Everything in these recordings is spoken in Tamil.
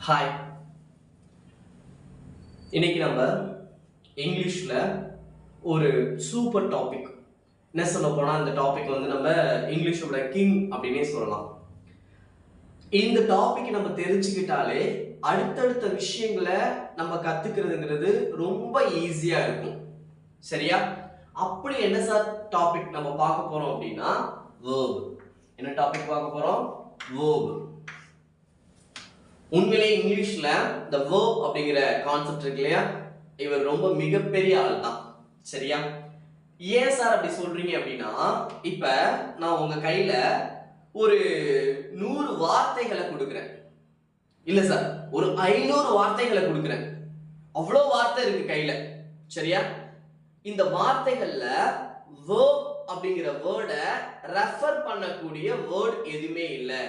ஹாய், இன்னைக்கு நம்ம இங்கிலீஷில் ஒரு சூப்பர் டாபிக் என்ன சொல்ல போனால் இந்த டாபிக் வந்து நம்ம இங்கிலீஷோட கிங் அப்படின்னே சொல்லலாம். இந்த டாபிக் நம்ம தெரிஞ்சுக்கிட்டாலே அடுத்தடுத்த விஷயங்களை நம்ம கற்றுக்கிறதுங்கிறது ரொம்ப ஈஸியாக இருக்கும். சரியா? அப்படி என்ன சார் டாபிக் நம்ம பார்க்க போகிறோம் அப்படின்னா வேர்ப். என்ன டாபிக் பார்க்க போகிறோம்? வேர்ப். உண்மையிலே இங்கிலீஷ்ல இந்த வேர்ப் அப்படிங்கிற கான்செப்ட் இருக்கு இல்லையா, இவர் ரொம்ப மிகப்பெரிய ஆள் தான். சரியா? ஏன் சார் அப்படி சொல்றீங்க அப்படின்னா, இப்ப நான் உங்க கையில ஒரு 100 வார்த்தைகளை கொடுக்குறேன். இல்ல சார், ஒரு 500 வார்த்தைகளை கொடுக்குறேன். அவ்வளோ வார்த்தை இருக்கு கையில. சரியா? இந்த வார்த்தைகள்ல வேர்ப் அப்படிங்கிற வேர்டை ரெஃபர் பண்ணக்கூடிய வேர்ட் எதுவுமே இல்லை.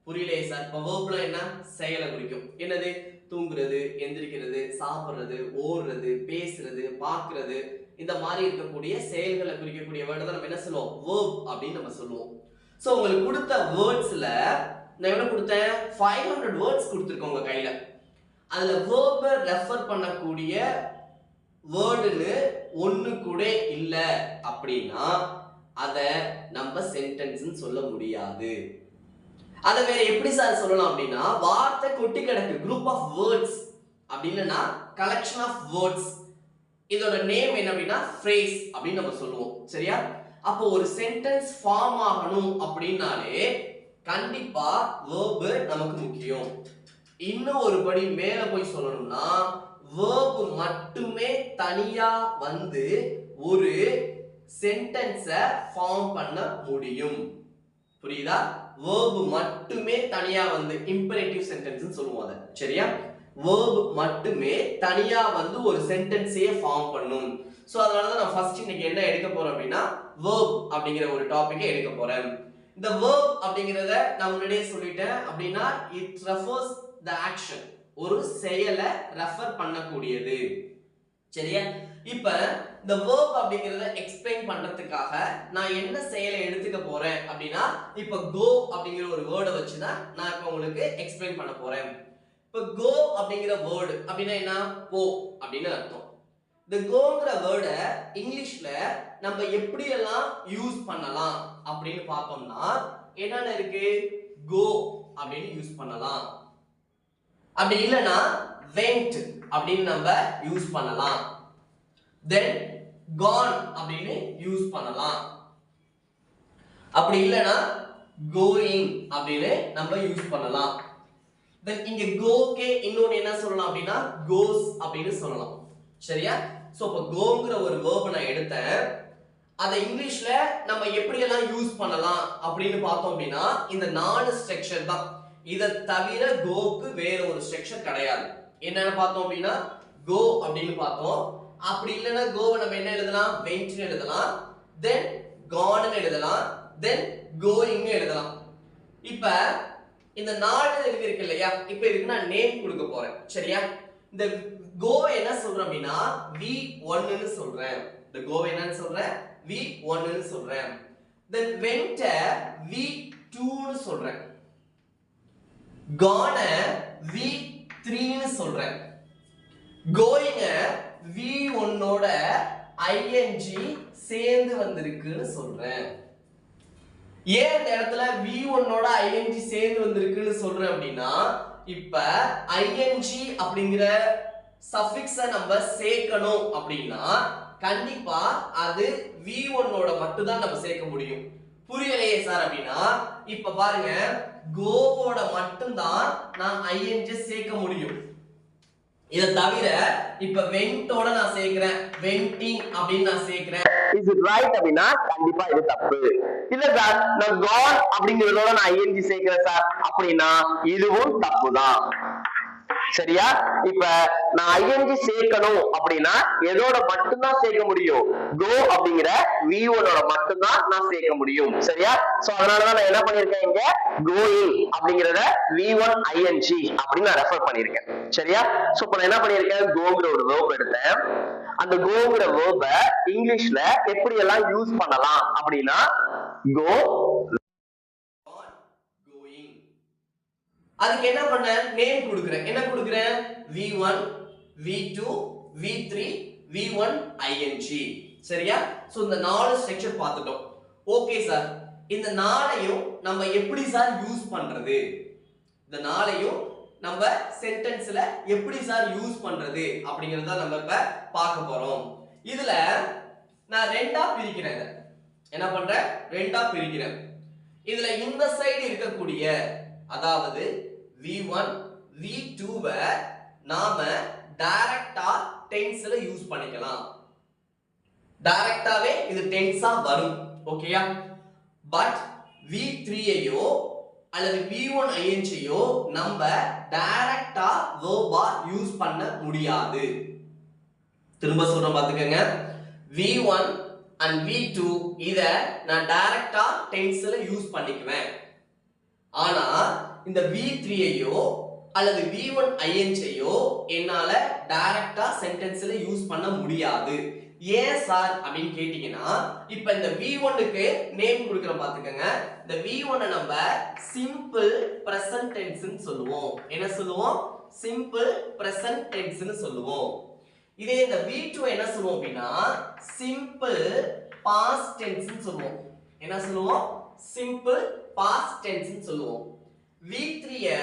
புரியலையே சார். இப்போ வேர்ப்ல என்ன? செயலை குறிக்கும். என்னது? தூங்குறது, எந்திரிக்கிறது, சாப்பிடுறது, ஓடுறது, பேசுறது, பார்க்கறது, இந்த மாதிரி இருக்கக்கூடிய செயல்களை குறிக்கக்கூடிய வேர்டை தான் நம்ம என்ன சொல்லுவோம்? வேர்ப் அப்படின்னு நம்ம சொல்லுவோம். ஸோ உங்களுக்கு கொடுத்த வேர்ட்ஸ்ல நான் என்ன கொடுத்தேன்? 500 வேர்ட்ஸ் கொடுத்துருக்கோம் உங்க கையில. அதுல வேர்பை ரெஃபர் பண்ணக்கூடிய வேர்டுன்னு ஒண்ணு கூட இல்லை அப்படின்னா அதை நம்ம சென்டென்ஸ் சொல்ல முடியாது. அதை வேற எப்படி சார் சொல்லலாம் அப்படின்னா, வார்த்தை கொட்டி கிடக்கு, குரூப் ஆஃப் வேர்ட்ஸ் அப்படின்னா கலெக்ஷன் ஆஃப் வேர்ட்ஸ். இதோட நேம் என்ன அப்படின்னா ஃப்ரேஸ் அப்படின்னு நம்ம சொல்லுவோம். சரியா? அப்போ ஒரு சென்டென்ஸ் ஃபார்ம் ஆகணும் அப்படின்னாலே கண்டிப்பா வேர்ப் நமக்கு முக்கியம். இன்னும் ஒரு படி மேல போய் சொல்லணும்னா வேர்ப் மட்டுமே தனியா வந்து ஒரு சென்டென்ஸை ஃபார்ம் பண்ண முடியும். புரியுதா? வேர்ப் மட்டுமே தனியா வந்து இம்பரேட்டிவ் சென்டென்ஸ் சொல்லுவோம் அத. சரியா? வேர்ப் மட்டுமே தனியா வந்து ஒரு சென்டென்ஸையே ஃபார்ம் பண்ணும். சோ அதனால தான் நான் ஃபர்ஸ்ட் இன்னைக்கு என்ன எடுக்க போறேன் அப்படின்னா வேர்ப் அப்படிங்கிற ஒரு டாபிக்கை எடுக்க போறேன். இந்த வேர்ப் அப்படிங்கறத நான் முன்னாடியே சொல்லிட்டேன். அப்படின்னா இட் ரெஃபர்ஸ் தி ஆக்ஷன், ஒரு செயலை ரெஃபர் பண்ணக்கூடியது. சரியா? இப்ப இந்த verb அப்படிங்கறத எக்ஸ்பிளைன் பண்றதுக்காக நான் என்ன செயலை எடுத்துக்க போறேன் அப்படின்னா, இப்ப go அப்படிங்கிற ஒரு வேர்டை வச்சு தான் நான் இப்ப உங்களுக்கு எக்ஸ்பிளைன் பண்ண போறேன். இப்ப go அப்படிங்கிற வேர்ட் அப்படின்னா என்ன? போ அப்படின்னு அர்த்தம். இந்த கோங்கிற வேர்டை இங்கிலீஷ்ல நம்ம எப்படி எல்லாம் யூஸ் பண்ணலாம் அப்படின்னு பார்த்தோம்னா என்னென்ன இருக்கு? go அப்படின்னு யூஸ் பண்ணலாம். அப்படி இல்லைன்னா went அப்படின்னு நம்ம யூஸ் பண்ணலாம். then gone அப்படின்னு யூஸ் பண்ணலாம். அப்படி இல்லனா going அப்படின்னு நம்ம யூஸ் பண்ணலாம். then இங்க goக்கு இன்னொரு என்ன சொல்லலாம் அப்படின்னா goes அப்படின்னு சொல்லலாம். சரியா? சோ இப்ப goங்கற ஒரு verb நான் எடுத்தேன். அதை இங்கிலீஷ்ல நம்ம எப்படி எல்லாம் யூஸ் பண்ணலாம் அப்படின்னு பார்த்தோம் அப்படின்னா இந்த 4 ஸ்ட்ரக்சர் தான். இத தவிர கோக்கு வேற ஒரு ஸ்ட்ரக்சர் கிடையாது. என்னன்னு பார்த்தோம் அப்படின்னா go அப்படின்னு பார்த்தோம். அப்படி இல்லனா கோவை நம்ம என்ன எழுதலாம்? went னு எழுதலாம். then gone னு எழுதலாம். then going னு எழுதலாம். இப்ப இந்த 4 இருக்கு இல்லையா? இப்ப இதுக்கு நான் நேம் கொடுக்க போறேன். சரியா? இந்த கோவை என்ன சொல்றேன் அப்படின்னா v1 னு சொல்றேன். இந்த கோவை என்னன்னு சொல்றேன்? v1 னு சொல்றேன். then went v2 னு சொல்றேன். gone v3 னு சொல்றேன். going v1 ஓட ing சேர்ந்து வந்திருக்குன்னு சொல்றேன். ஏன் இந்த இடத்துல v1 ஓட ing சேர்ந்து வந்திருக்குன்னு சொல்றேன் அப்படின்னா இப்ப ing அப்படிங்கிற சஃபிக்ஸை நம்ம சேர்க்கணும் அப்படின்னா கண்டிப்பா அது v1 ஓட மட்டும் தான் நம்ம சேர்க்க முடியும். புரியலையே சார் அப்படின்னா இப்ப பாருங்க கோவோட மட்டும் தான் நான் ing சேர்க்க முடியும். இத தவிர இப்ப வெண்டோட நான் சேர்க்கிறேன், வெண்டிங் அப்படின்னு நான் சேர்க்கிறேன். இஸ் இட் ரைட் அப்படின்னா கண்டிப்பா இது தப்பு. இல்ல சார் நான் கான் அப்படிங்கறதோட நான் ing சேர்க்கிறேன் சார் அப்படின்னா இதுவும் தப்பு தான். சரியா? இப்ப நான் ing சேர்க்கணும் அப்படின்னா எதோட மட்டும் தான் சேர்க்க முடியும்? go அப்படிங்கிற v1 ஓட மட்டும் தான் நான் சேர்க்க முடியும். சரியா? சோ அதனால தான் நான் என்ன பண்ணிருக்கேன்? இங்க going அப்படிங்கறத v1 ing அப்படி நான் ரெஃபர் பண்ணிருக்கேன். சரியா? சோ இப்ப நான் என்ன பண்ணிருக்கேன்? goங்கற ஒரு verb எடுத்தேன். அந்த goங்கற verb இங்கிலீஷ்ல எப்படி எல்லாம் யூஸ் பண்ணலாம் அப்படின்னா go அதுக்கு என்ன பண்ண நேம் கொடுக்கிறேன். என்ன கொடுக்கிறேன்? v1 v2 v3 v1 ing. சரியா? சோ இந்த நாலு ஸ்ட்ரக்சர் பார்த்துட்டோம். ஓகே சார், இந்த நாளையும் நம்ம எப்படி சார் யூஸ் பண்றது? இந்த நாளையும் நம்ம சென்டென்ஸ்ல எப்படி சார் யூஸ் பண்றது அப்படிங்கறத நம்ம இப்ப பார்க்க போறோம். இதுல நான் ரெண்டா பிரிக்கிறேன். என்ன பண்றேன்? ரெண்டா பிரிக்கிறேன். இதுல இந்த சைடு இருக்கக்கூடிய அதாவது v1 v2 நாம டைரக்டா டென்ஸ்ல யூஸ் பண்ணிக்கலாம். டைரக்டாவே இது டென்ஸா வரும். ஓகேயா? பட் v3 ஐயோ அல்லது v1 ing ஐயோ நம்ம டைரக்டா வெர்பா யூஸ் பண்ண முடியாது. திரும்ப சொல்றேன் பாத்துக்கங்க. v1 and v2 இத நான் டைரக்டா டென்ஸ்ல யூஸ் பண்ணிக்குவேன். ஆனா இந்த v3 ஐயோ அல்லது v1 ing ஐயோ என்னால டைரக்டா சென்டென்ஸ்ல யூஸ் பண்ண முடியாது. ஏன் சார் அப்படின்னு கேட்டீங்கன்னா, இப்ப இந்த v1 க்கு நேம் கொடுக்கிறோம் பாத்துக்கங்க. இந்த v1 நம்ம சிம்பிள் பிரசன்ட் டென்ஸ் னு சொல்லுவோம். என்ன சொல்லுவோம்? சிம்பிள் பிரசன்ட் டென்ஸ் னு சொல்லுவோம். இதே இந்த v2 என்ன சொல்லுவோம் அப்படின்னா சிம்பிள் பாஸ்ட் டென்ஸ் னு சொல்லுவோம். என்ன சொல்லுவோம்? சிம்பிள் பாஸ்ட் டென்ஸ் னு சொல்லுவோம். v3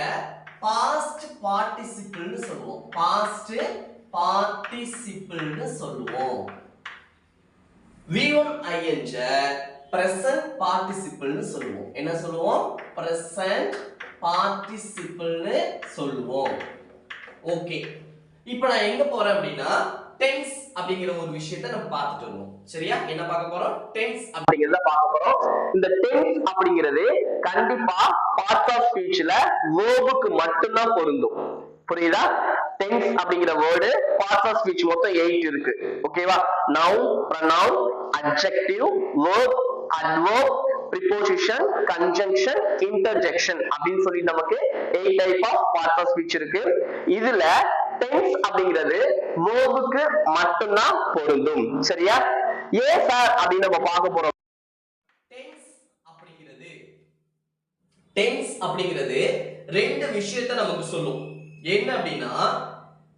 பாஸ்ட் பார்ட்டிசிபிள் னு சொல்லுவோம். பாஸ்ட் பார்ட்டிசிபிள் னு சொல்லுவோம். v1 ing present participle னு சொல்லுவோம். என்ன சொல்லுவோம்? present participle னு சொல்லுவோம். ஓகே, இப்போ நான் எங்க போறேன் அப்படின்னா டென்ஸ் அப்படிங்கிற ஒரு விஷயத்தை நம்ம பார்த்துட்டு வருவோம். சரியா? என்ன பார்க்க போறோம்? டென்ஸ் அப்படிங்கறத பார்க்க போறோம். இந்த டென்ஸ் அப்படிங்கிறது கண்டிப்பா பார்ட்ஸ் ஆஃப் ஸ்பீச்ல வெர்புக்கு மட்டும் தான் பொருந்தும். புரியுதா? டென்ஸ் அப்படிங்கிற வேர்டு பார்ட்ஸ் ஆஃப் ஸ்பீச் மொத்தம் 8 இருக்கு. ஓகேவா? Noun, pronoun, adjective, verb, adverb, preposition, conjunction, interjection அப்படின்னு சொல்லி நமக்கு 8 type of parts of speech இருக்கு. இதுல டென்ஸ் அப்படிங்கிறது வெர்புக்கு மட்டும் தான் பொருந்தும். சரியா? ஏன் சார் அப்படின்னு நம்ம பார்க்க போறோம். டென்ஸ் அப்படிங்கிறது ரெண்டு விஷயத்தை நமக்கு சொல்லும். என்ன அப்படின்னா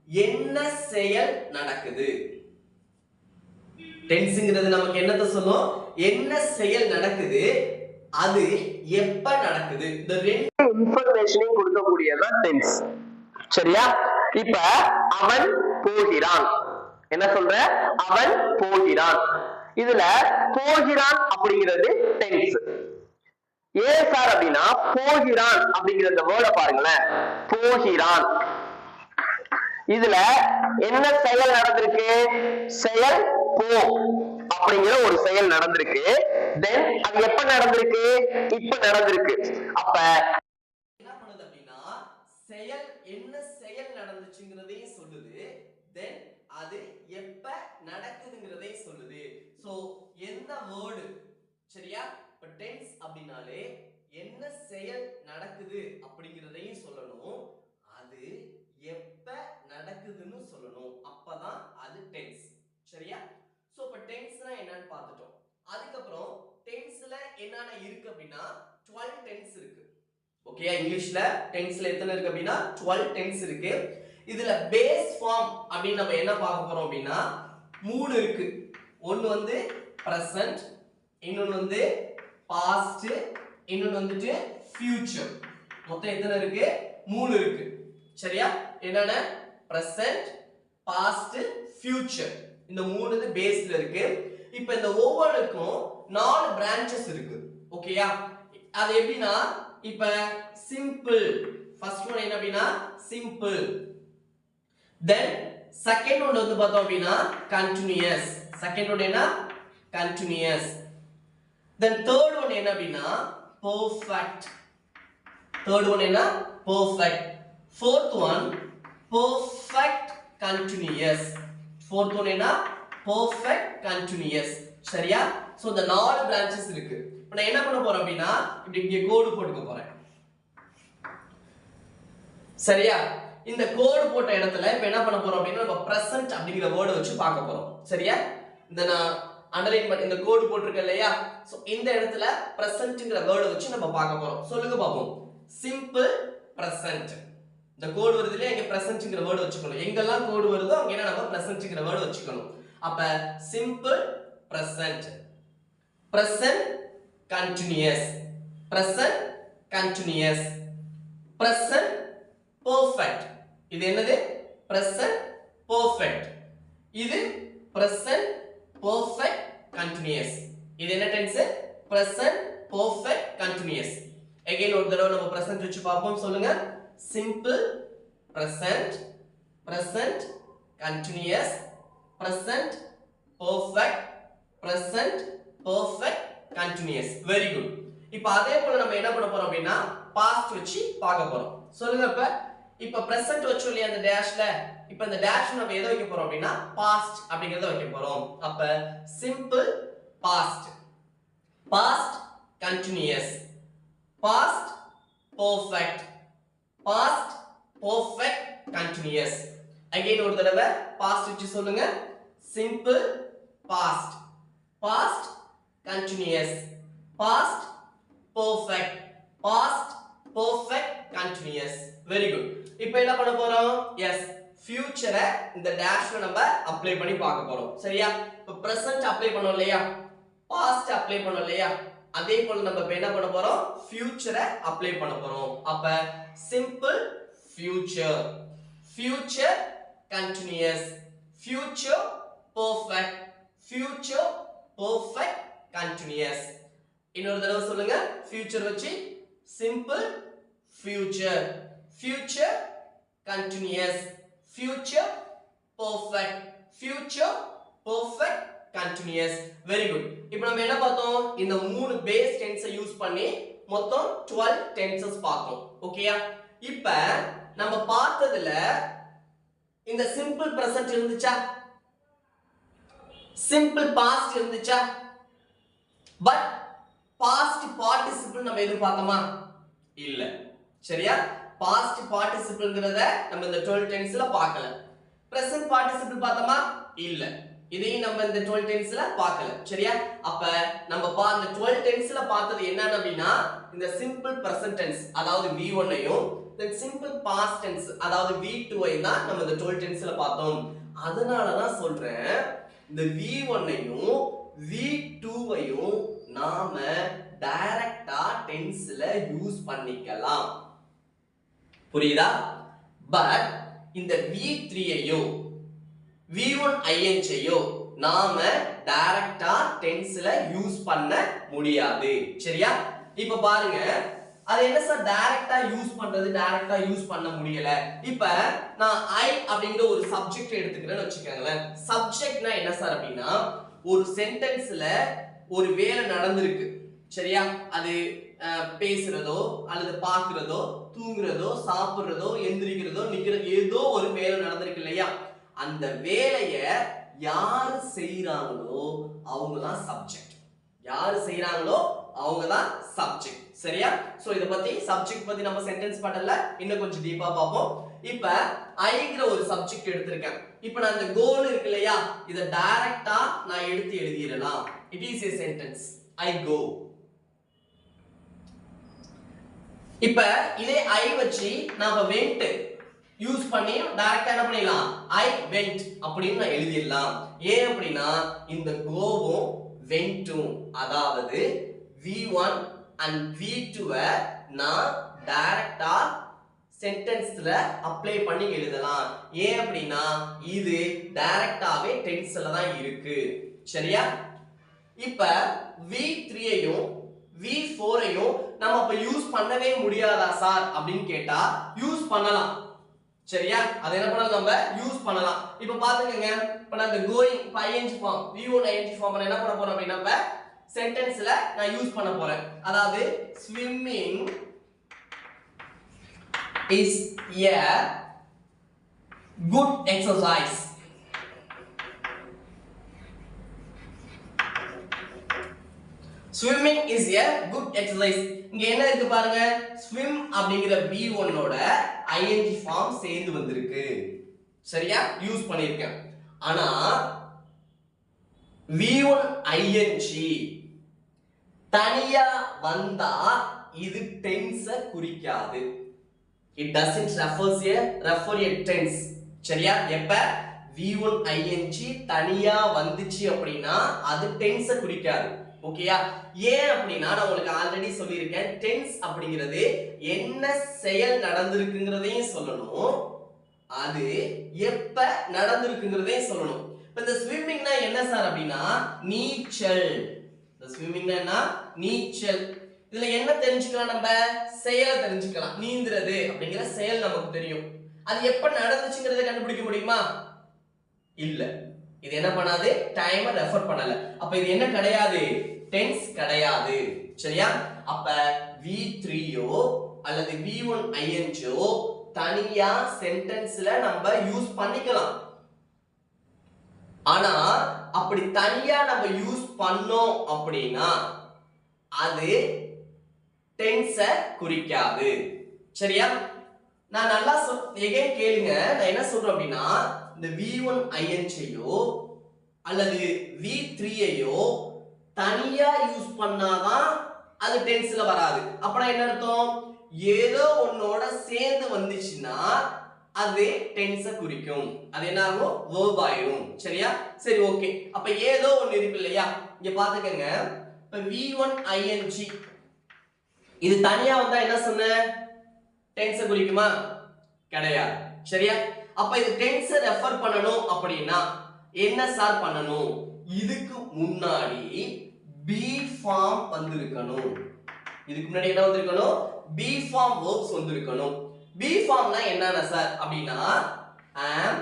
என்ன செயல் நடக்குது. டென்ஸ்ங்கிறது நமக்கு என்னத்தை சொல்லும்? என்ன செயல் நடக்குது, அது எப்ப நடக்குது. இந்த ரெண்டு இன்ஃபர்மேஷனையும் கொடுக்கக்கூடியதான் டென்ஸ். சரியா? இப்ப அவன் போகிறான். என்ன சொல்ற? அவன் போகிறான். இதுல போகிறான் அப்படிங்கிறது டென்ஸ். ஏன் சார் அப்படின்னா போகிறான் அப்படிங்கிற இந்த வேர்டை பாருங்களேன். போகிறான். இதுல என்ன செயல் நடந்திருக்கு? செயல் போ அப்படிங்கிற ஒரு செயல் நடந்திருக்கு. தென் அது எப்ப நடந்திருக்கு? இப்ப நடந்திருக்கு. அப்ப என்ன பண்ணுது அப்படின்னா செயல் என்ன செயல் நடந்துச்சுங்கிறதையும் சொல்லுது. தென் அது எப்ப நடக்குதுங்கிறதையும் சொல்லுது. சோ எந்த வேர்டு? சரியா? இப்ப டென்ஸ் அப்படினாலே என்ன செயல் நடக்குது அப்படிங்கறதையும் சொல்லணும், அது எப்ப நடக்குதுன்னு சொல்லணும். அப்பதான் அது டென்ஸ். சரியா? சோ இப்ப டென்ஸ்னா என்னன்னு பார்த்துட்டோம். அதுக்கு அப்புறம் டென்ஸ்ல என்னென்ன இருக்கு அப்படின்னா 12 டென்ஸ் இருக்கு. ஓகே, இங்கிலீஷ்ல டென்ஸ்ல எத்தனை இருக்கு அப்படின்னா 12 டென்ஸ் இருக்கு. இதுல பேஸ் ஃபார்ம் அப்படின்னு நம்ம என்ன பார்க்க போறோம் அப்படின்னா 3 இருக்கு. ஒன்னு வந்து பிரசன்ட், இன்னொன்னு வந்து பாஸ்ட், இன்னொன்னு வந்துட்டு ஃபியூச்சர். மொத்தம் எத்தனை இருக்கு? 3 இருக்கு. சரியா? என்னென்ன? Present, past, future. இந்த 3 பேஸ்ல இருக்கு. இப்போ இந்த ஒவ்வொருக்கும் 4 பிரான்ச்சஸ் இருக்கு. ஓகேயா? அது எப்படின்னா இப்ப சிம்பிள் ஃபர்ஸ்ட் ஒன் என்ன அப்படின்னா சிம்பிள். தென் செகண்ட் ஒன் வந்து பார்த்தோம் அப்படின்னா கண்டினியூஸ். செகண்ட் ஒன் என்ன? கண்டினியூஸ். தென் தேர்ட் ஒன் என்ன அப்படின்னா பெர்ஃபெக்ட். தேர்ட் ஒன் என்ன? Perfect. Fourth one perfect continuous. Fourth one என்ன? Perfect continuous. சரியா? சோ இந்த 4 பிரான்ச்சஸ் இருக்கு. இப்போ நான் என்ன பண்ண போறேன் அப்படின்னா இப்படி இங்க கோடு போட்டுக்க போறேன். சரியா? இந்த கோடு போட்ட இடத்துல இப்போ என்ன பண்ண போறோம் அப்படின்னா நம்ம பிரசன்ட் அப்படிங்கிற வேர்டை வச்சு பார்க்க போறோம். சரியா? இந்த நான் அண்டர்லைன் பண்ணி இந்த கோடு போட்டிருக்கேன் இல்லையா? சோ இந்த இடத்துல பிரசன்ட்ங்கிற வேர்டை வச்சு நம்ம பார்க்க போறோம். சொல்லுங்க பாப்போம். Simple present. இந்த கோட் வருது இல்லையா, இங்க presentங்கிற வேர்ட் வச்சுக்கணும். எங்கெல்லாம் கோட் வருதோ அங்க என்ன நம்ம presentங்கிற வேர்ட் வச்சுக்கணும். அப்ப simple present, present continuous, present continuous, present perfect. இது என்னது? present perfect. இது present perfect continuous. இது என்ன tense? present perfect continuous. again ஒரு தடவை நம்ம present வச்சு பாப்போம். சொல்லுங்க. simple present, present continuous, present perfect, present perfect continuous. very good. இப்போ அதே போல நம்ம என்ன பண்ண போறோம் அப்படினா past வச்சு பார்க்க போறோம். சொல்லுங்க. இப்ப present வச்சோம் இல்லையா அந்த டேஷ்ல, இப்போ இந்த டேஷ் நம்ம எதை வைக்க போறோம் அப்படினா past அப்படிங்கறத வைக்க போறோம். அப்ப simple past, past continuous, past perfect, past perfect continuous. again ஒரு தடவை past வச்சு சொல்லுங்க. simple past, past continuous, past perfect, past perfect continuous. very good. இப்போ என்ன பண்ண போறோம்? yes, future இந்த டேஷ்ல நம்ம அப்ளை பண்ணி பார்க்க போறோம். சரியா? இப்போ present அப்ளை பண்ணோம் இல்லையா, past அப்ளை பண்ணோம் இல்லையா, அதே போல நம்ம என்ன பண்ண போறோம்? future அப்ளை பண்ண போறோம். அப்ப simple future, future continuous, future perfect, future perfect continuous. இன்னொரு தடவை சொல்லுங்க. future வச்சு simple future, future continuous, future perfect, future perfect continuous. very good. இப்போ நம்ம என்ன பார்த்தோம்? இந்த மூணு பேஸ் டென்ஸை யூஸ் பண்ணி மொத்தம் 12 டென்சஸ் பார்த்தோம். ஓகேயா? இப்போ நம்ம பார்த்ததுல இந்த சிம்பிள் பிரசன்ட் இருந்துச்சா, சிம்பிள் பாஸ்ட் இருந்துச்சா, பட் பாஸ்ட் பார்ட்டிசிபிள் நம்ம எதுவும் பார்த்தோமா? இல்ல. சரியா? பாஸ்ட் பார்ட்டிசிபிள்ங்கறத நம்ம இந்த 12 டென்ஸ்ல பார்க்கல. பிரசன்ட் பார்ட்டிசிபிள் பார்த்தோமா? இல்ல. இதையும் நம்ம இந்த 12 டென்ஸ்ல பார்க்கல. சரியா? அப்ப நம்ம இந்த 12 டென்ஸ்ல பார்த்தது என்னன்னு அப்படினா இந்த சிம்பிள் பிரசன்ட் டென்ஸ் அதாவது V1 ஐயும் தென் சிம்பிள் பாஸ்ட் டென்ஸ் அதாவது V2 ஐயும் தான் நம்ம இந்த 12 டென்ஸ்ல பார்த்தோம். அதனால தான் சொல்றேன் இந்த V1 ஐயும் V2 ஐயும் நாம டைரக்டா டென்ஸ்ல யூஸ் பண்ணிக்கலாம். புரியுதா? பட் இந்த V3 ஐயும் V1 ing ஐயும் நாம டைரக்டா டென்ஸ்ல யூஸ் பண்ண முடியாது. சரியா? இப்ப பாருங்க, அது என்ன சார் டைரக்டா யூஸ் பண்றது, டைரக்டா யூஸ் பண்ண முடியல. இப்ப நான் I அப்படிங்கிற ஒரு சப்ஜெக்ட் எடுத்துக்கிறேன்னு வச்சுக்கோங்களேன். சப்ஜெக்ட்னா என்ன சார் அப்படின்னா ஒரு சென்டென்ஸ்ல ஒரு வேலை நடந்திருக்கு. சரியா? அது பேசுறதோ அல்லது பார்க்கிறதோ தூங்குறதோ சாப்பிடுறதோ எந்திரிக்கிறதோ நிக்கிறதோ ஏதோ ஒரு வேலை நடந்திருக்கு இல்லையா, அந்த வேலைய யாரு செய்றாங்களோ அவங்க தான் சப்ஜெக்ட். யாரு செய்றாங்களோ அவங்க தான் சப்ஜெக்ட். சரியா? சோ இத பத்தி சப்ஜெக்ட் பத்தி நம்ம சென்டென்ஸ் பாடல்ல இன்னும் கொஞ்சம் டீப்பா பாப்போம். இப்ப ஐங்கிற ஒரு சப்ஜெக்ட் எடுத்திருக்கேன். இப்ப நான் இந்த கோல் இருக்கு இல்லையா, இத டைரக்டா நான் எடுத்து எழுதிரலாம். It is a sentence. I go. இப்ப இதே I வச்சு நாம went யூஸ் பண்ணி டைரக்டா என்ன பண்ணிடலாம்? I went அப்படின்னு நான் எழுதிடலாம். ஏன் அப்படின்னா இந்த கோவும் வென்ட்டும் அதாவது V1 and V2 நான் டைரக்டா சென்டென்ஸ்ல அப்ளை பண்ணி எழுதலாம். ஏன் அப்படின்னா இது டைரக்டாவே டென்ஸ்ல தான் இருக்கு. சரியா? இப்ப V3 ஐயும் V4 ஐயும் நம்ம அப்ப யூஸ் பண்ணவே முடியாதா சார் அப்படின்னு கேட்டா யூஸ் பண்ணலாம். சரியா? அது என்ன பண்ணலாம்? நம்ம யூஸ் பண்ணலாம். இப்ப பாத்துக்கங்க, இப்ப நான் இந்த going ing form V1 ing form என்ன பண்ண போறோம் அப்படின்னா இப்ப சென்டென்ஸ்ல நான் யூஸ் பண்ண போறேன். அதாவது swimming is a good exercise. Swimming is a good exercise. இங்க என்ன இருக்கு பாருங்க, swim அப்படிங்கிற V1 ஓட ing ஃபார்ம் சேர்ந்து வந்திருக்கு. சரியா? யூஸ் பண்ணிருக்கேன். ஆனா V1 ing தனியா வந்தா இது டென்ஸ குறிக்காது. it doesn't refer a tense. சரியா? எப்ப v1 ing தனியா வந்துச்சு அப்படினா அது tense குறிக்காது. ஓகேயா? ஏன் அப்படினா நான் உங்களுக்கு ஆல்ரெடி சொல்லியிருக்கேன், tense அப்படிங்கிறது என்ன செயல் நடந்திருக்குங்கிறதையும் சொல்லணும், அது எப்ப நடந்திருக்குங்கிறதையும் சொல்லணும். இப்ப இந்த ஸ்விம்மிங்னா என்ன சார் அப்படினா நீச்சல். இந்த ஸ்விம்மிங்னா என்ன? நீச்சல். இதுல என்ன தெரிஞ்சுக்கலாம்? நம்ம செயலை தெரிஞ்சுக்கலாம். நீந்துறது அப்படிங்கிற செயல் நமக்கு தெரியும். அது எப்ப நடந்துச்சுங்கிறதை கண்டுபிடிக்க முடியுமா? இல்ல. இது என்ன பண்ணாது? டைமை ரெஃபர் பண்ணல. அப்ப இது என்ன கிடையாது? டென்ஸ் கிடையாது. சரியா? அப்ப v3யோ அல்லது v1 ingஓ தனியா சென்டென்ஸ்ல நம்ம யூஸ் பண்ணிக்கலாம். ஆனா அப்படி தனியா நம்ம யூஸ் பண்ணோம் அப்படினா அது டென்ஸை குறிக்காது. சரியா? நான் நல்லா எகைன் கேளுங்க. நான் என்ன சொல்றேன் அப்படினா இந்த v1 ingஐயோ அல்லது v3ஐயோ தனியா யூஸ் பண்ணாதான் அது டென்ஸ்ல வராது. அப்பனா என்ன அர்த்தம்? ஏதோ ஒன்னோட சேர்ந்து வந்துச்சுன்னா அது டென்ஸை குறிக்கும். அது என்ன ஆகும்? verb ஆயிடும். சரியா? சரி, ஓகே. அப்ப ஏதோ ஒன்னு இருக்கு இல்லையா? இங்க பாத்துக்கங்க. இப்ப v1 ing இது தனியா வந்தா என்ன சொன்ன? டென்ஸை குறிக்குமா? கிடையாது. சரியா? அப்ப இது டென்ஸை ரெஃபர் பண்ணணும் அப்படினா என்ன சார் பண்ணணும்? இதுக்கு முன்னாடி பி ஃபார்ம் வந்திருக்கணும். இதுக்கு முன்னாடி என்ன வந்திருக்கணும்? பி ஃபார்ம் verbs வந்திருக்கணும். பி ஃபார்ம்னா என்னன்னா சார் அப்படினா am,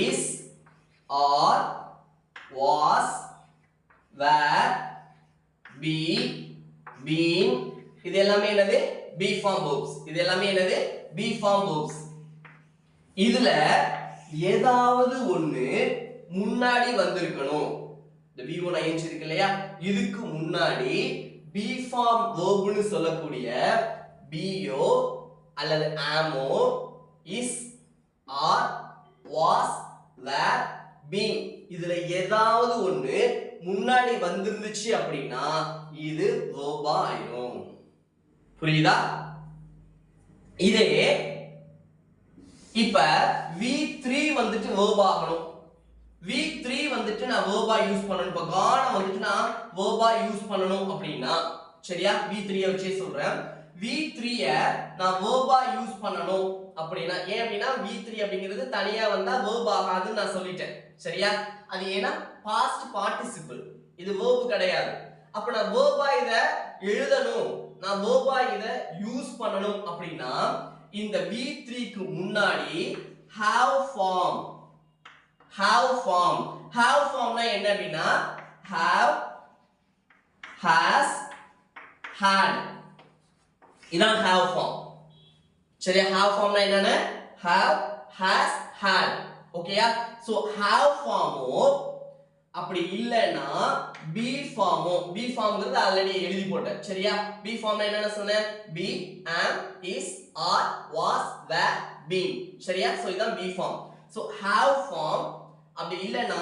is, are, was, were, be, been, இது எல்லாமே என்னது? Be form verbs. இது எல்லாமே என்னது? Be form verbs. இதுல ஏதாவது ஒன்னு முன்னாடி வந்திருக்கணும். இந்த v1 ing இருக்கு இல்லையா? இதுக்கு முன்னாடி பி ஃபார்ம் verbனு சொல்லக்கூடிய பியோ அல்லது ஆமோ, is, are, was, were, been இதுல ஏதாவது ஒன்னு முன்னாடி வந்திருந்துச்சு அப்படினா இது verb ஆயிடும். புரியுதா? இதே இப்ப v3 வந்துட்டு verb ஆகணும். v3 வந்துட்டு நான் verb யூஸ் பண்ணனும். இப்ப gone வந்துட்டு நான் verb யூஸ் பண்ணனும் அப்படினா சரியா? v3 வச்சே சொல்றேன். v3 நான் verb யூஸ் பண்ணனும் அப்படினா ஏன் அப்படினா v3 அப்படிங்கிறது தனியா வந்தா verb ஆகாதுன்னு நான் சொல்லிட்டேன். சரியா? அது ஏனா past participle. இது verb கிடையாது. அப்ப நான் verb இத எழுதணும், நான் verb இத யூஸ் பண்ணனும் அப்படினா இந்த v3 க்கு முன்னாடி have form னா என்ன அப்படினா have, has, had இதான் have form. சரியா? have formனா என்னன்னா have, has, had. ஓகேயா? சோ have formோ அப்படி இல்லனா be formோ, be formங்கிறது ஆல்ரெடி எழுதி போட்டேன். சரியா? be formனா என்னன்னு சொன்னேன்? be, am, is, are, was, were, been. சரியா? சோ இதான் be form. So have form அப்படி இல்லனா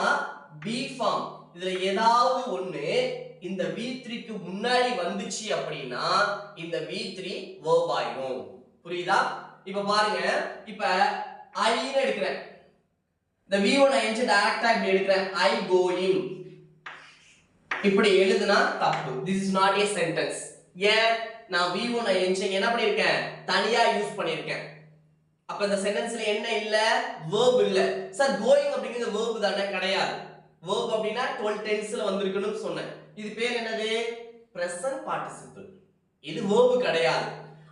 be form இதுல ஏதாவது ஒன்னு இந்த v3 க்கு முன்னாடி வந்துச்சு அப்படினா இந்த v3 verb ஆயிடும். புரியுதா? இப்ப பாருங்க. இப்ப I ன்னு எடுக்கிறேன். இந்த v1 ing டைரக்டா இப்படி எடுக்கிறேன். I going இப்படி எழுதுனா தப்பு. This is not a sentence. ஏன்? நான் v1 ing என்ன பண்ணிருக்கேன்? தனியா யூஸ் பண்ணிருக்கேன். அப்ப இந்த சென்டென்ஸ்ல என்ன இல்ல? verb இல்ல. சார் going அப்படிங்கிறது verb தானே? கிடையாது. verb அப்படினா 12 tenseல வந்திருக்கணும்னு சொன்னேன். இது பேர் என்னது? present participle. இது verb கிடையாது.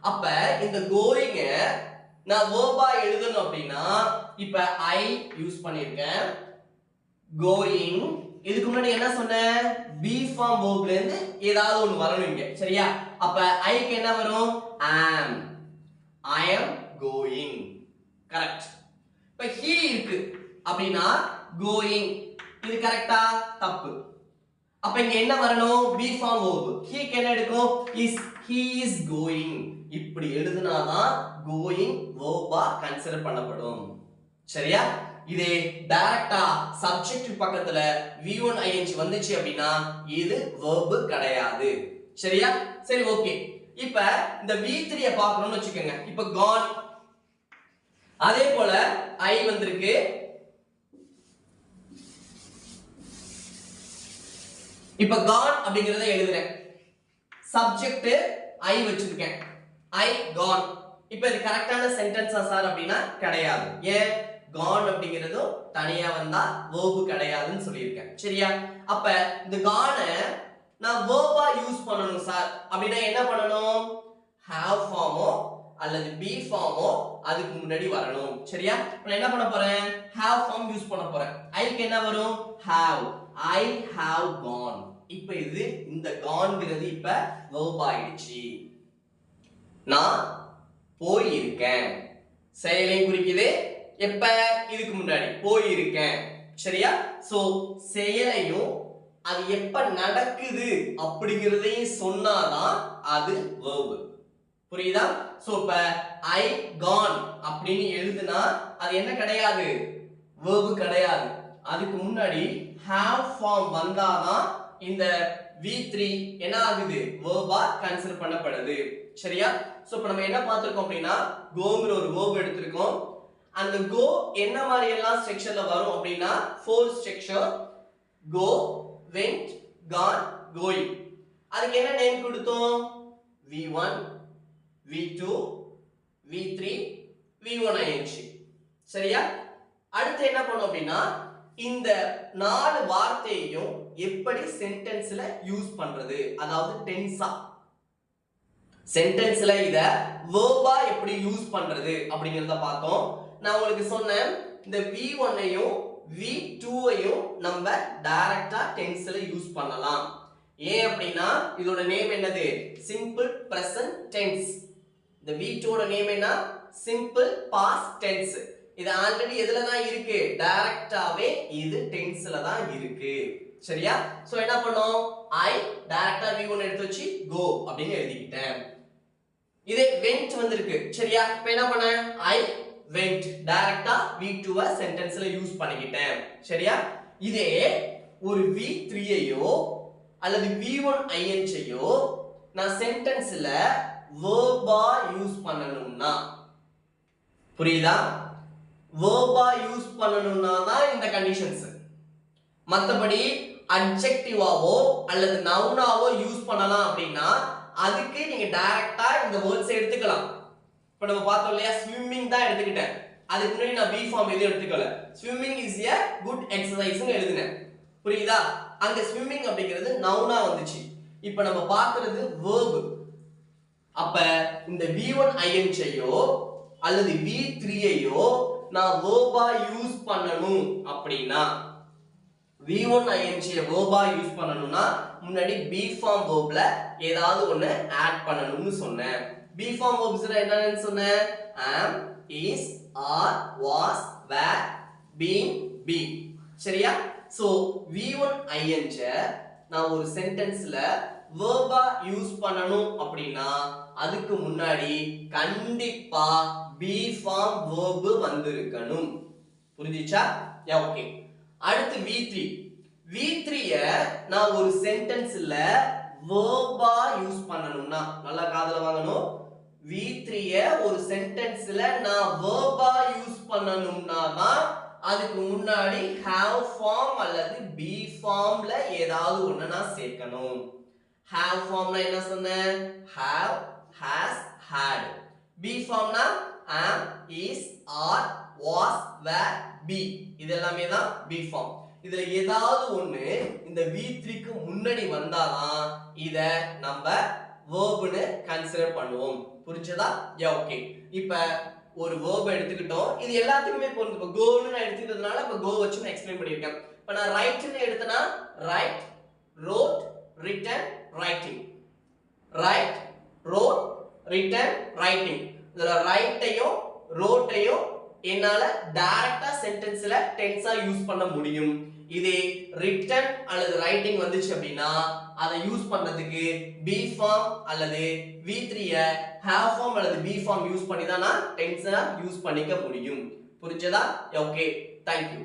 அப்ப இந்த going நான் verb எழுதணும் அப்படினா இப்ப I யூஸ் பண்ணிருக்கேன். going இதுக்கு முன்னாடி என்ன சொன்னேன்? be form verbல இருந்து ஏதாவது ஒன்னு வரணும் இங்க. சரியா? அப்ப I க்கு என்ன வரும்? am. I am going. Correct. இப்ப he இருக்கு அப்படினா going இது கரெக்ட்டா? தப்பு. அப்ப இங்க என்ன வரணும்? be form verb. he க்கு என்ன எடுக்கும்? is. he is going. இப்படி எழுதுனாதான் going verb கன்சிடர் பண்ணப்படும். சரியா? இதே டைரக்டா சப்ஜெக்ட் பக்கத்துல v1 ing வந்துச்சு அப்படினா இது verb கிடையாது. சரியா? சரி, ஓகே. இப்ப இந்த V3 பார்க்கணும்னு வச்சுக்கோங்க. இப்ப gone, அதே போல I வந்திருக்கு. இப்ப gone அப்படிங்கறத எழுதுறேன். சப்ஜெக்ட் I வச்சிருக்கேன். I gone. இப்ப இது கரெக்டான சென்டென்ஸா சார் அப்படினா கிடையாது. ஏன்? gone அப்படிங்கிறது தனியா வந்தா verb கிடையாதுன்னு சொல்லியிருக்கேன். சரியா? அப்ப இந்த gone நான் verb-ஆ யூஸ் பண்ணனும் சார் அப்படினா என்ன பண்ணனும்? have form-ஓ அல்லது be form-ஓ அதுக்கு முன்னாடி வரணும். சரியா? நான் என்ன பண்ண போறேன்? have form யூஸ் பண்ண போறேன். I-க்கு என்ன வரும்? have. I have gone. இப்ப இது இந்த கான்ங்கிறது இப்ப verb ஆயிடுச்சு. நான் போய் இருக்கேன். செயலை குறிக்குது. எப்ப? இதுக்கு முன்னாடி போய் இருக்கேன். சரியா? சோ செயலையும் அது எப்ப நடக்குது அப்படிங்கறதையும் சொன்னாதான் அது verb. புரியுதா? சோ இப்ப I gone அப்படின்னு எழுதுனா அது என்ன கிடையாது? verb கிடையாது. அதுக்கு முன்னாடி have form வந்தாதான் இந்த V3 என்ன ஆகுது? verb-ஆ கன்சிடர் பண்ணப்படுது. சரியா? சோ இப்போ நம்ம என்ன பார்த்திருக்கோம் அப்படினா goங்கிற ஒரு verb எடுத்திருக்கோம். அந்த go என்ன மாதிரி எல்லாம் ஸ்ட்ரக்சர்ல வரும் அப்படினா four structure: go, went, gone, going. அதுக்கு என்ன நேம் கொடுத்தோம்? V1, V2, V3, V1 ing. சரியா? அடுத்து என்ன பண்ணோம் அப்படினா இந்த நாலு வார்த்தையையும் எப்படி சென்டென்ஸ்ல யூஸ் பண்றது, அதாவது டென்ஸா சென்டென்ஸ்ல இத verb-ஆ எப்படி யூஸ் பண்றது அப்படிங்கறத பார்த்தோம். நான் உங்களுக்கு சொன்னேன் இந்த V1ஐயும் V2ஐயும் நம்ம டைரக்டா டென்ஸ்ல யூஸ் பண்ணலாம். ஏன் அப்படினா இதோட நேம் என்னது? Simple present tense. இந்த V2 ஓட நேம் என்ன? Simple past tense. இது ஆல்ரெடி எதுல தான் இருக்கு? டைரக்டாவே இது டென்ஸ்ல தான் இருக்கு. சரியா? சோ என்ன பண்ணோம்? I டைரக்டா V1 எடுத்து வச்சு go அப்படினு எழுதிட்டேன். இதே went வந்திருக்கு. சரியா? இப்போ என்ன பண்ணேன்? I went டைரக்டா V2-வ சென்டென்ஸ்ல யூஸ் பண்ணிக்கிட்டேன். சரியா? இதே ஒரு V3ஐயோ அல்லது V1 ing-ஐயோ நான் சென்டென்ஸ்ல verb-ஆ யூஸ் பண்ணனும்னா, புரியுதா? verb-ஆ யூஸ் பண்ணனும்னா தான் இந்த கண்டிஷன்ஸ். மத்தபடி adjective-ஆவோ அல்லது noun-ஆவோ யூஸ் பண்ணலாம் அப்படினா அதுக்கு நீங்க டைரக்டா இந்த வேர்ட்ஸ் எடுத்துக்கலாம். இப்போ நம்ம பார்த்தோம் இல்லையா, ஸ்விம்மிங் தான் எடுத்துக்கிட்டேன். அதுக்கு முன்னாடி நான் பி ஃபார்ம் எதுவும் எடுத்துக்கல. ஸ்விம்மிங் இஸ் எ குட் எக்ஸசைஸ்னு எழுதினேன். புரியுதா? அங்க ஸ்விம்மிங் அப்படிங்கிறது நவுனா வந்துச்சு. இப்போ நம்ம பார்க்கிறது verb. அப்ப இந்த V1 ing-ஐயோ அல்லது V3ஐயோ நான் verb-ஆ யூஸ் பண்ணனும் அப்படினா, V1 ing-ஐ verb-ஆ யூஸ் பண்ணனும்னா முன்னாடி be form verb-ல ஏதாவது ஒன்னு ஆட் பண்ணனும்னு சொன்னேன். be form verbs-ல என்னன்னு சொன்னேன்? am, is, are, was, were, been, be. சரியா? சோ V1 ing-ஐ நான் ஒரு சென்டென்ஸ்ல verb-ஆ யூஸ் பண்ணனும் அப்படினா அதுக்கு முன்னாடி கண்டிப்பா be form verb வந்திருக்கணும். புரிஞ்சுச்சா? ஓகே. அடுத்து V3. V3-ய நான் ஒரு சென்டென்ஸ்ல verb-ஆ யூஸ் பண்ணனும்னா, நல்லா காதுல வாங்கணும். V3-ய ஒரு சென்டென்ஸ்ல நான் verb-ஆ யூஸ் பண்ணனும்னா தான் அதுக்கு முன்னாடி have form அல்லது be formல ஏதாவது ஒண்ணு நான் சேர்க்கணும். have formனா என்ன சொன்னேன்? have, has, had. be formனா am, is, are, was, were, be. இது எல்லாமே தான் be form. இதுல ஏதாவது ஒண்ணு இந்த V3க்கு முன்னாடி வந்தாதான் இத நம்ம verb-னு கன்சிடர் பண்ணுவோம். புரிஞ்சதா? ஓகே. இப்ப ஒரு verb எடுத்துக்கிட்டோம். இது எல்லாத்துக்குமே பொருந்தும். இப்ப go-னு நான் எடுத்துக்கிட்டதுனால இப்ப go வச்சு நான் எக்ஸ்பிளைன் பண்ணிருக்கேன். இப்ப நான் write-னு எடுத்தனா write, wrote, written, writing. write, wrote, written, writing. இதுல write-ஐயும் wrote-ஐயும் என்னால டைரக்டா சென்டென்ஸ்ல டென்ஸா யூஸ் பண்ண முடியும். இதே written அல்லது writing வந்துச்சு அப்படினா அதை யூஸ் பண்றதுக்கு be form அல்லது V3-ய have form அல்லது be form யூஸ் பண்ணி தான் நான் டென்ஸா யூஸ் பண்ணிக்க முடியும். புரிஞ்சதா? Okay, thank you.